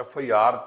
FIR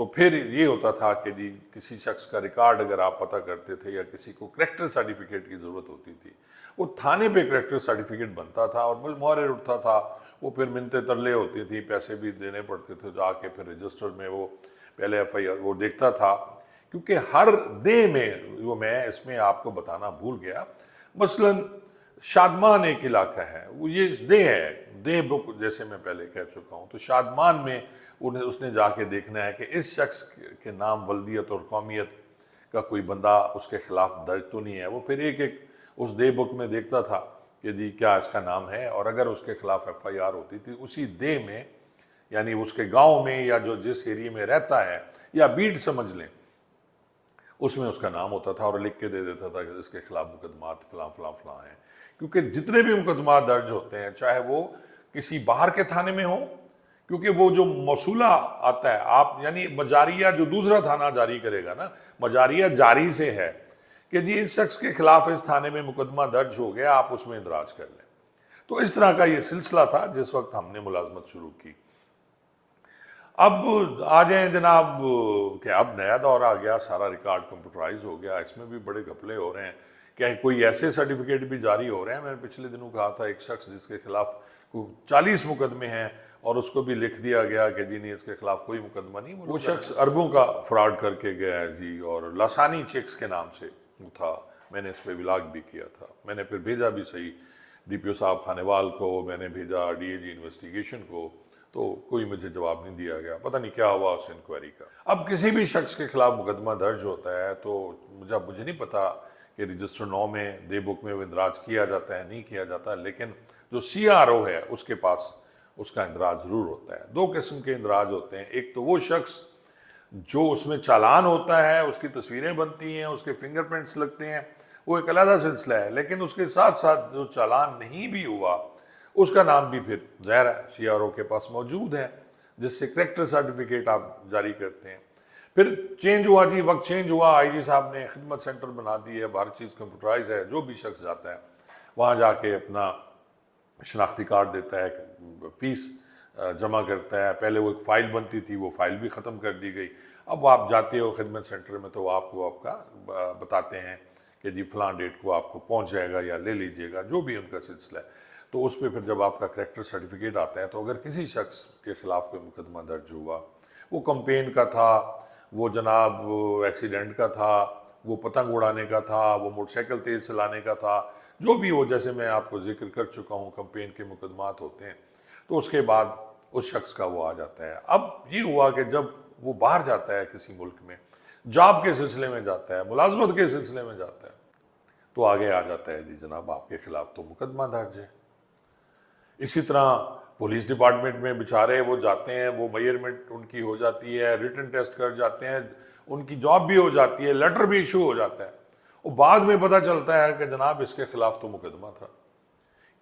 تو پھر یہ ہوتا تھا کہ جی کسی شخص کا ریکارڈ اگر آپ پتہ کرتے تھے یا کسی کو کریکٹر سرٹیفکیٹ کی ضرورت ہوتی تھی، وہ تھانے پہ کریکٹر سرٹیفکیٹ بنتا تھا اور محرر اٹھتا تھا، وہ پھر منتیں ترلے ہوتی تھی، پیسے بھی دینے پڑتے تھے، جا کے پھر رجسٹر میں وہ پہلے ایف آئی آر وہ دیکھتا تھا، کیونکہ ہر دے میں وہ میں اس میں آپ کو بتانا بھول گیا، مثلاً شادمان ایک علاقہ ہے، وہ یہ دے ہے، دے بک جیسے میں پہلے کہہ چکا ہوں، تو شادمان میں اس نے جا کے دیکھنا ہے کہ اس شخص کے نام ولدیت اور قومیت کا کوئی بندہ اس کے خلاف درج تو نہیں ہے، وہ پھر ایک ایک اس دے بک میں دیکھتا تھا کہ جی کیا اس کا نام ہے، اور اگر اس کے خلاف ایف آئی آر ہوتی تھی اسی دے میں، یعنی اس کے گاؤں میں یا جو جس ایریے میں رہتا ہے یا بیٹ سمجھ لیں، اس میں اس کا نام ہوتا تھا اور لکھ کے دے دیتا تھا کہ اس کے خلاف مقدمات فلاں فلاں فلاں ہیں، کیونکہ جتنے بھی مقدمات درج ہوتے ہیں چاہے وہ کسی باہر کے تھانے میں ہوں، کیونکہ وہ جو موصولہ آتا ہے آپ یعنی مجاریہ جو دوسرا تھانہ جاری کرے گا نا، مجاریہ جاری سے ہے کہ جی اس شخص کے خلاف اس تھانے میں مقدمہ درج ہو گیا، آپ اس میں اندراج کر لیں۔ تو اس طرح کا یہ سلسلہ تھا جس وقت ہم نے ملازمت شروع کی۔ اب آ جائیں جناب کہ اب نیا دور آ گیا، سارا ریکارڈ کمپیوٹرائز ہو گیا، اس میں بھی بڑے گھپلے ہو رہے ہیں کہ کوئی ایسے سرٹیفکیٹ بھی جاری ہو رہے ہیں۔ میں نے پچھلے دنوں کہا تھا ایک شخص جس کے خلاف 40 مقدمے ہیں اور اس کو بھی لکھ دیا گیا کہ جی نہیں اس کے خلاف کوئی مقدمہ نہیں، وہ شخص اربوں کا فراڈ کر کے گیا ہے جی، اور لاسانی چیکس کے نام سے وہ تھا، میں نے اس پہ ولاگ بھی کیا تھا، میں نے پھر بھیجا بھی صحیح ڈی پی او صاحب خانیوال کو، میں نے بھیجا ڈی اے جی انویسٹیگیشن کو، تو کوئی مجھے جواب نہیں دیا گیا، پتہ نہیں کیا ہوا اس انکوائری کا۔ اب کسی بھی شخص کے خلاف مقدمہ درج ہوتا ہے تو مجھے نہیں پتا کہ رجسٹر 9 میں دے بک میں وہ اندراج کیا جاتا ہے نہیں کیا جاتا، لیکن جو سی آر او ہے اس کے پاس اس کا اندراج ضرور ہوتا ہے۔ دو قسم کے اندراج ہوتے ہیں، ایک تو وہ شخص جو اس میں چالان ہوتا ہے، اس کی تصویریں بنتی ہیں، اس کے فنگر پرنٹس لگتے ہیں، وہ ایک علیحدہ سلسلہ ہے، لیکن اس کے ساتھ ساتھ جو چالان نہیں بھی ہوا اس کا نام بھی پھر ظاہر ہے سی آر او کے پاس موجود ہے، جس سے کریکٹر سرٹیفکیٹ آپ جاری کرتے ہیں۔ پھر چینج ہوا جی، وقت چینج ہوا، آئی جی صاحب نے خدمت سینٹر بنا دی ہے، ہر چیز کمپیوٹرائز ہے، جو بھی شخص جاتا ہے وہاں جا کے اپنا شناختی کارڈ دیتا ہے، فیس جمع کرتا ہے، پہلے وہ ایک فائل بنتی تھی، وہ فائل بھی ختم کر دی گئی، اب آپ جاتے ہو خدمت سینٹر میں تو آپ کو آپ کا بتاتے ہیں کہ جی فلاں ڈیٹ کو آپ کو پہنچ جائے گا یا لے لیجئے گا، جو بھی ان کا سلسلہ ہے۔ تو اس پہ پھر جب آپ کا کریکٹر سرٹیفکیٹ آتا ہے تو اگر کسی شخص کے خلاف کوئی مقدمہ درج ہوا، وہ کمپین کا تھا، وہ جناب ایکسیڈنٹ کا تھا، وہ پتنگ اڑانے کا تھا، وہ موٹر سائیکل تیز چلانے کا تھا، جو بھی ہو، جیسے میں آپ کو ذکر کر چکا ہوں کمپین کے مقدمات ہوتے ہیں، تو اس کے بعد اس شخص کا وہ آ جاتا ہے۔ اب یہ ہوا کہ جب وہ باہر جاتا ہے کسی ملک میں، جاب کے سلسلے میں جاتا ہے، ملازمت کے سلسلے میں جاتا ہے، تو آگے آ جاتا ہے جی جناب آپ کے خلاف تو مقدمہ درج ہے۔ اسی طرح پولیس ڈپارٹمنٹ میں بیچارے وہ جاتے ہیں، وہ میئرمنٹ ان کی ہو جاتی ہے، ریٹن ٹیسٹ کر جاتے ہیں، ان کی جاب بھی ہو جاتی ہے، لیٹر بھی ایشو ہو جاتا ہے، اور بعد میں پتہ چلتا ہے کہ جناب اس کے خلاف تو مقدمہ تھا۔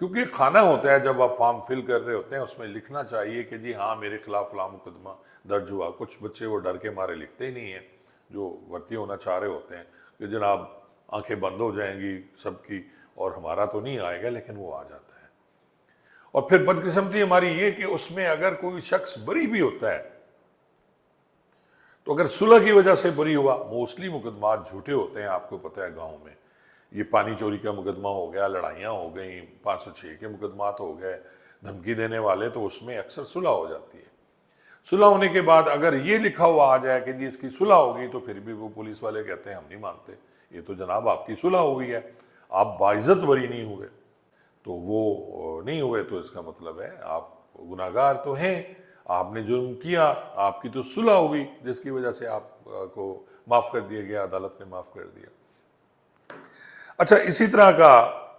کیونکہ کھانا ہوتا ہے جب آپ فارم فل کر رہے ہوتے ہیں اس میں لکھنا چاہیے کہ جی ہاں میرے خلاف فلاں مقدمہ درج ہوا۔ کچھ بچے وہ ڈر کے مارے لکھتے ہی نہیں ہیں جو بھرتی ہونا چاہ رہے ہوتے ہیں کہ جناب آنکھیں بند ہو جائیں گی سب کی اور ہمارا تو نہیں آئے گا، لیکن وہ آ جاتا ہے۔ اور پھر بدقسمتی ہماری یہ کہ اس میں اگر کوئی شخص بری بھی ہوتا ہے تو اگر صلح کی وجہ سے بری ہوا، موسٹلی مقدمات جھوٹے ہوتے ہیں، آپ کو پتہ ہے گاؤں میں یہ پانی چوری کا مقدمہ ہو گیا، لڑائیاں ہو گئیں، 506 کے مقدمات ہو گئے، دھمکی دینے والے، تو اس میں اکثر صلح ہو جاتی ہے۔ صلح ہونے کے بعد اگر یہ لکھا ہوا آ جائے کہ جی اس کی صلح ہوگی، تو پھر بھی وہ پولیس والے کہتے ہیں ہم نہیں مانتے، یہ تو جناب آپ کی صلح ہوئی ہے، آپ باعزت بری نہیں ہوئے، تو وہ نہیں ہوئے تو اس کا مطلب ہے آپ گناہگار تو ہیں، آپ نے جرم کیا، آپ کی تو صلح ہوئی جس کی وجہ سے آپ کو معاف کر دیا گیا، عدالت نے معاف کر دیا۔ اچھا، اسی طرح کا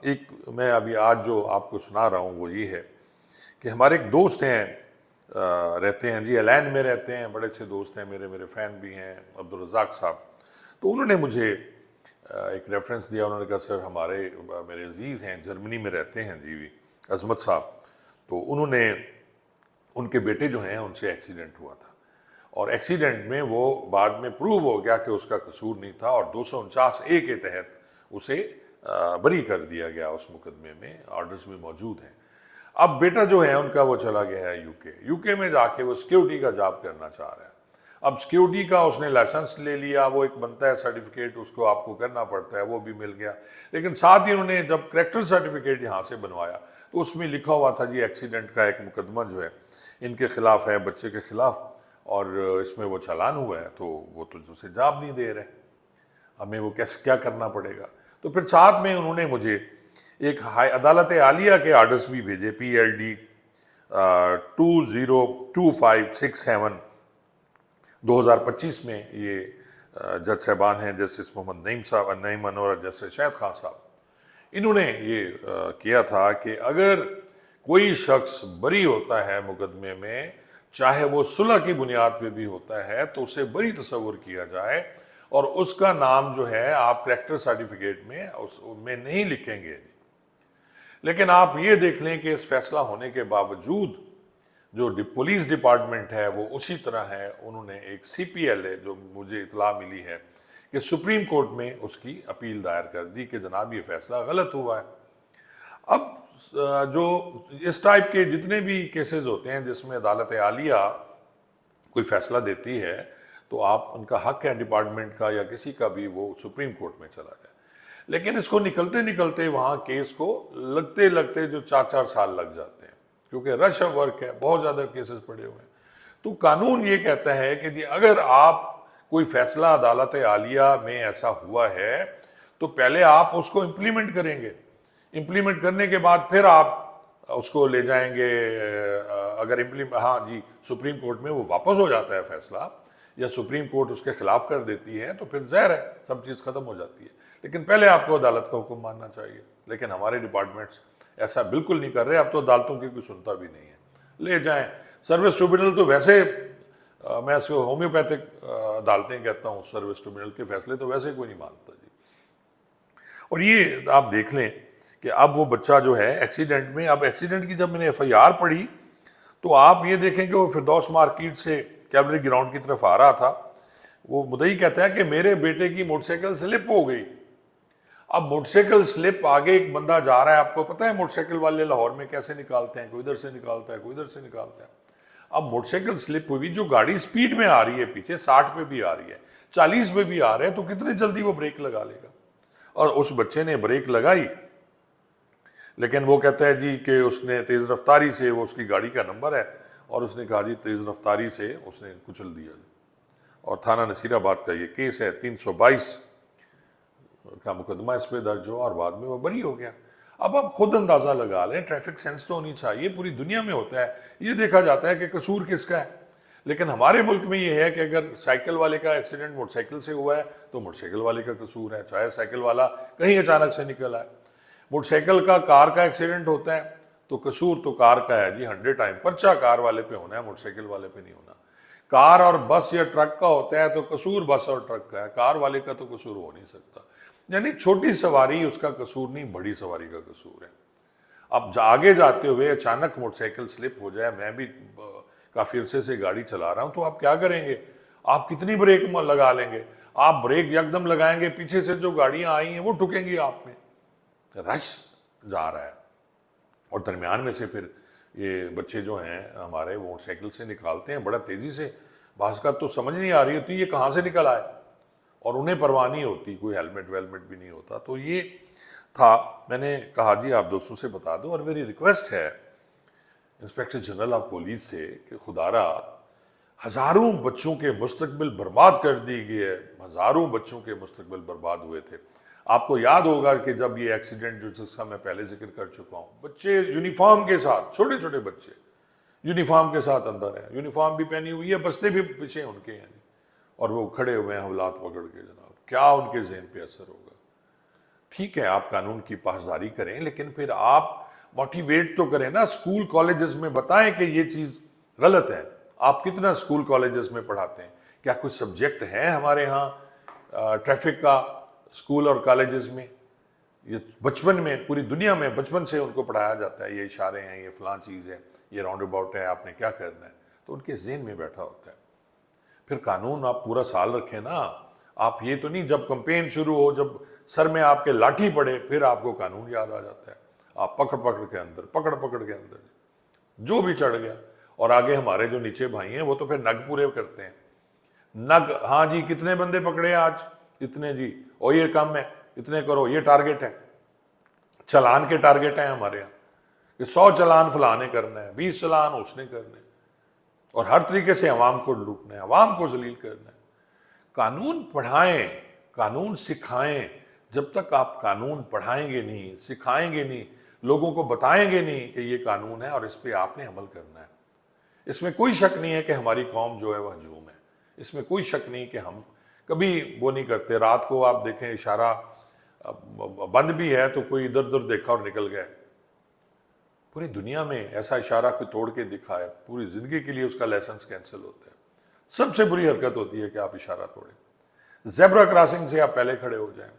ایک میں ابھی آج جو آپ کو سنا رہا ہوں وہ یہ ہے کہ ہمارے ایک دوست ہیں، رہتے ہیں جی الین میں رہتے ہیں، بڑے اچھے دوست ہیں میرے فین بھی ہیں، عبدالرزاق صاحب۔ تو انہوں نے مجھے ایک ریفرنس دیا، انہوں نے کہا سر میرے عزیز ہیں جرمنی میں رہتے ہیں جی عظمت صاحب، تو انہوں نے ان کے بیٹے جو ہیں ان سے ایکسیڈنٹ ہوا تھا، اور ایکسیڈنٹ میں وہ بعد میں پروو ہو گیا کہ اس کا قصور نہیں تھا، اور 249A کے تحت اسے بری کر دیا گیا، اس مقدمے میں آرڈرز بھی موجود ہیں۔ اب بیٹا جو ہے ان کا وہ چلا گیا ہے یو کے میں جا کے وہ سیکیورٹی کا جاب کرنا چاہ رہا ہے۔ اب سیکیورٹی کا اس نے لائسنس لے لیا، وہ ایک بنتا ہے سرٹیفکیٹ، اس کو آپ کو کرنا پڑتا ہے، وہ بھی مل گیا، لیکن ساتھ ہی انہوں نے جب کریکٹر سرٹیفکیٹ یہاں سے بنوایا تو اس میں لکھا ہوا تھا جی ایکسیڈنٹ کا ایک مقدمہ جو ہے ان کے خلاف ہے، بچے کے خلاف، اور اس میں وہ چالان ہوا ہے، تو وہ تو اسے جاب نہیں دے رہے، ہمیں وہ کیا کرنا پڑے گا؟ تو پھر ساتھ میں انہوں نے مجھے ایک عدالت عالیہ کے آرڈرز بھی بھیجے، PLD 202567 2025 میں، یہ جج صاحبان ہیں جسٹس محمد نعیم انور اور جسٹس شاہد خان صاحب، انہوں نے یہ کیا تھا کہ اگر کوئی شخص بری ہوتا ہے مقدمے میں، چاہے وہ صلح کی بنیاد پہ بھی ہوتا ہے، تو اسے بری تصور کیا جائے اور اس کا نام جو ہے آپ کریکٹر سرٹیفکیٹ میں اس میں نہیں لکھیں گے۔ لیکن آپ یہ دیکھ لیں کہ اس فیصلہ ہونے کے باوجود جو پولیس ڈپارٹمنٹ ہے وہ اسی طرح ہے، انہوں نے ایک CPLA جو مجھے اطلاع ملی ہے کہ سپریم کورٹ میں اس کی اپیل دائر کر دی کہ جناب یہ فیصلہ غلط ہوا ہے۔ اب جو اس ٹائپ کے جتنے بھی کیسز ہوتے ہیں جس میں عدالت عالیہ کوئی فیصلہ دیتی ہے تو آپ ان کا حق ہے ڈپارٹمنٹ کا یا کسی کا بھی، وہ سپریم کورٹ میں چلا جائے، لیکن اس کو نکلتے نکلتے وہاں کیس کو لگتے جو 4 سال لگ جاتے ہیں، کیونکہ رش آف ورک ہے، بہت زیادہ کیسز پڑے ہوئے ہیں۔ تو قانون یہ کہتا ہے کہ جی اگر آپ کوئی فیصلہ عدالت عالیہ میں ایسا ہوا ہے تو پہلے آپ اس کو امپلیمنٹ کریں گے، امپلیمنٹ کرنے کے بعد پھر آپ اس کو لے جائیں گے، اگر ہاں جی سپریم کورٹ میں وہ واپس ہو جاتا ہے فیصلہ یا سپریم کورٹ اس کے خلاف کر دیتی ہے تو پھر ظاہر ہے سب چیز ختم ہو جاتی ہے، لیکن پہلے آپ کو عدالت کا حکم ماننا چاہیے۔ لیکن ہمارے ڈپارٹمنٹس ایسا بالکل نہیں کر رہے، اب تو عدالتوں کی کوئی سنتا بھی نہیں ہے، لے جائیں سروس ٹریبونل، تو ویسے میں اس کو ہومیوپیتھک عدالتیں کہتا ہوں، سروس ٹریبونل کے فیصلے تو ویسے کوئی نہیں مانتا جی۔ اور یہ آپ دیکھ لیں کہ اب وہ بچہ جو ہے ایکسیڈنٹ میں، اب ایکسیڈنٹ کی جب میں نے FIR پڑھی تو آپ یہ دیکھیں کہ وہ فردوس مارکیٹ سے کیولری گراؤنڈ کی طرف آ رہا تھا، وہ مدعی کہتا ہے کہ میرے بیٹے کی موٹر سائیکل سلپ ہو گئی۔ اب موٹر سائیکل سلپ، آگے ایک بندہ جا رہا ہے، آپ کو پتہ ہے موٹر سائیکل والے لاہور میں کیسے نکالتے ہیں، کوئی ادھر سے نکالتا ہے، کوئی ادھر سے نکالتا ہے۔ اب موٹر سائیکل سلپ ہوئی، جو گاڑی سپیڈ میں آ رہی ہے پیچھے 60 پہ بھی آ رہی ہے، 40 پہ بھی آ رہے ہیں، تو کتنی جلدی وہ بریک لگا لے گا؟ اور اس بچے نے بریک لگائی، لیکن وہ کہتا ہے جی کہ اس نے تیز رفتاری سے، وہ اس کی گاڑی کا نمبر ہے، اور اس نے کہا جی تیز رفتاری سے اس نے کچل دیا، اور تھانہ نصیر آباد کا یہ کیس ہے، 322 کا مقدمہ اس پہ درج ہوا اور بعد میں وہ بری ہو گیا۔ اب آپ خود اندازہ لگا لیں، ٹریفک سینس تو ہونی چاہیے، پوری دنیا میں ہوتا ہے، یہ دیکھا جاتا ہے کہ قصور کس کا ہے، لیکن ہمارے ملک میں یہ ہے کہ اگر سائیکل والے کا ایکسیڈنٹ موٹر سائیکل سے ہوا ہے تو موٹر سائیکل والے کا قصور ہے، چاہے سائیکل والا کہیں اچانک سے نکل آئے۔ موٹر سائیکل کا کار کا ایکسیڈنٹ ہوتا ہے تو قصور تو کار کا ہے جی، 100 ٹائم پرچہ کار والے پہ ہونا ہے، موٹر سائیکل والے پہ نہیں ہونا۔ کار اور بس یا ٹرک کا ہوتا ہے تو قصور بس اور ٹرک کا ہے، کار والے کا تو قصور ہو نہیں سکتا۔ یعنی چھوٹی سواری اس کا قصور نہیں، بڑی سواری کا قصور ہے۔ اب آگے جاتے ہوئے اچانک موٹر سائیکل سلپ ہو جائے، میں بھی کافی عرصے سے گاڑی چلا رہا ہوں، تو آپ کیا کریں گے؟ آپ کتنی بریک لگا لیں گے؟ آپ بریک یکدم لگائیں گے، پیچھے سے جو گاڑیاں آئی ہیں وہ ٹھکیں گی آپ میں، رش جا رہا ہے، اور درمیان میں سے پھر یہ بچے جو ہیں ہمارے موٹر سائیکل سے نکالتے ہیں بڑا تیزی سے، بعض کا تو سمجھ نہیں آ رہی ہوتی یہ کہاں سے نکل آئے، اور انہیں پرواہ نہیں ہوتی، کوئی ہیلمٹ ویلمٹ بھی نہیں ہوتا۔ تو یہ تھا، میں نے کہا جی آپ دوستوں سے بتا دو، اور میری ریکویسٹ ہے انسپیکٹر جنرل آف پولیس سے کہ خدا را ہزاروں بچوں کے مستقبل برباد کر دی گئی ہے، ہزاروں بچوں کے مستقبل برباد ہوئے تھے۔ آپ کو یاد ہوگا کہ جب یہ ایکسیڈنٹ جس کا میں پہلے ذکر کر چکا ہوں، بچے یونیفارم کے ساتھ، چھوٹے چھوٹے بچے یونیفارم کے ساتھ اندر ہیں، یونیفارم بھی پہنی ہوئی ہے، بستے بھی پیچھے ان کے ہیں، اور وہ کھڑے ہوئے ہیں حوالات پکڑ کے، جناب کیا ان کے ذہن پہ اثر ہوگا؟ ٹھیک ہے آپ قانون کی پاسداری کریں، لیکن پھر آپ موٹیویٹ تو کریں نا، اسکول کالجز میں بتائیں کہ یہ چیز غلط ہے۔ آپ کتنا اسکول کالجز میں پڑھاتے ہیں؟ کیا کوئی سبجیکٹ ہے ہمارے ہاں ٹریفک کا اسکول اور کالجز میں؟ یہ بچپن میں، پوری دنیا میں بچپن سے ان کو پڑھایا جاتا ہے، یہ اشارے ہیں، یہ فلاں چیز ہے، یہ راؤنڈ اباؤٹ ہے، آپ نے کیا کرنا ہے، تو ان کے ذہن میں بیٹھا ہوتا ہے۔ پھر قانون آپ پورا سال رکھیں نا، آپ یہ تو نہیں جب کمپین شروع ہو، جب سر میں آپ کے لاٹھی پڑے پھر آپ کو قانون یاد آ جاتا ہے، آپ پکڑ کے اندر، پکڑ کے اندر جو بھی چڑھ گیا۔ اور آگے ہمارے جو نیچے بھائی ہیں وہ تو پھر نگ پورے کرتے ہیں ہاں جی کتنے بندے پکڑے آج، اتنے جی، اور یہ کم ہے، اتنے کرو، یہ ٹارگٹ ہے، چلان کے ٹارگٹ ہیں ہمارے یہاں کہ 100 چلان فلاں نے کرنا ہے، 20 چلان اس نے کرنا ہے، اور ہر طریقے سے عوام کو لوٹنا ہے، عوام کو ذلیل کرنا ہے۔ قانون پڑھائیں، قانون سکھائیں۔ جب تک آپ قانون پڑھائیں گے نہیں، سکھائیں گے نہیں، لوگوں کو بتائیں گے نہیں کہ یہ قانون ہے اور اس پہ آپ نے عمل کرنا ہے، اس میں کوئی شک نہیں ہے کہ ہماری قوم جو ہے وہ ہجوم ہے، اس میں کوئی شک نہیں کہ ہم کبھی وہ نہیں کرتے۔ رات کو آپ دیکھیں اشارہ بند بھی ہے تو کوئی ادھر ادھر دیکھا اور نکل گئے، پوری دنیا میں ایسا اشارہ کوئی توڑ کے دکھائے پوری زندگی کے لیے اس کا لائسنس کینسل ہوتا ہے۔ سب سے بری حرکت ہوتی ہے کہ آپ اشارہ توڑیں۔ زیبرا کراسنگ سے آپ پہلے کھڑے ہو جائیں،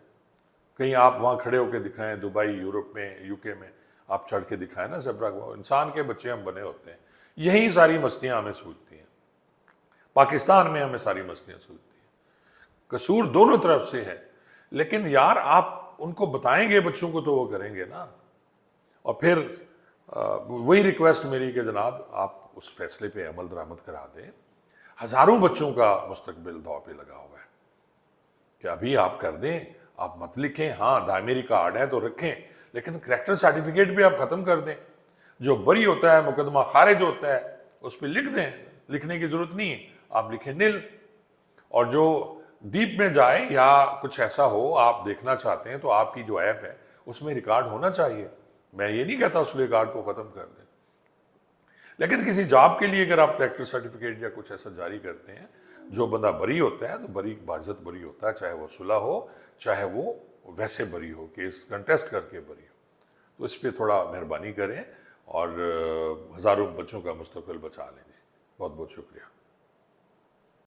کہیں آپ وہاں کھڑے ہو کے دکھائیں، دبئی، یورپ میں، یو کے میں آپ چڑھ کے دکھائیں نا زیبرا کو۔ انسان کے بچے ہم بنے ہوتے ہیں، یہی ساری مستیاں ہمیں سوچتی ہیں، پاکستان میں ہمیں ساری مستیاں سوچتی ہیں۔ قصور دونوں طرف سے ہے، لیکن یار آپ ان کو بتائیں گے بچوں کو تو وہ کریں گے نا۔ اور پھر وہی ریکویسٹ میری کہ جناب آپ اس فیصلے پہ عمل درآمد کرا دیں۔ ہزاروں بچوں کا مستقبل داؤ پہ لگا ہوا ہے کہ ابھی آپ کر دیں، آپ مت لکھیں، ہاں دائمی ریکارڈ ہے تو رکھیں، لیکن کریکٹر سرٹیفکیٹ بھی آپ ختم کر دیں۔ جو بری ہوتا ہے، مقدمہ خارج ہوتا ہے، اس پہ لکھ دیں، لکھنے کی ضرورت نہیں ہے، آپ لکھیں نل۔ اور جو ڈیپ میں جائے یا کچھ ایسا ہو آپ دیکھنا چاہتے ہیں تو آپ کی جو ایپ ہے اس میں ریکارڈ ہونا چاہیے، میں یہ نہیں کہتا اس ریکارڈ کو ختم کر دیں، لیکن کسی جاب کے لیے اگر آپ کریکٹر سرٹیفکیٹ یا کچھ ایسا جاری کرتے ہیں، جو بندہ بری ہوتا ہے تو بری باعزت بری ہوتا ہے، چاہے وہ صلح ہو چاہے وہ ویسے بری ہو، کیس کنٹیسٹ کر کے بری ہو، تو اس پہ تھوڑا مہربانی کریں اور ہزاروں بچوں کا مستقبل بچا لیں گے۔ بہت بہت شکریہ۔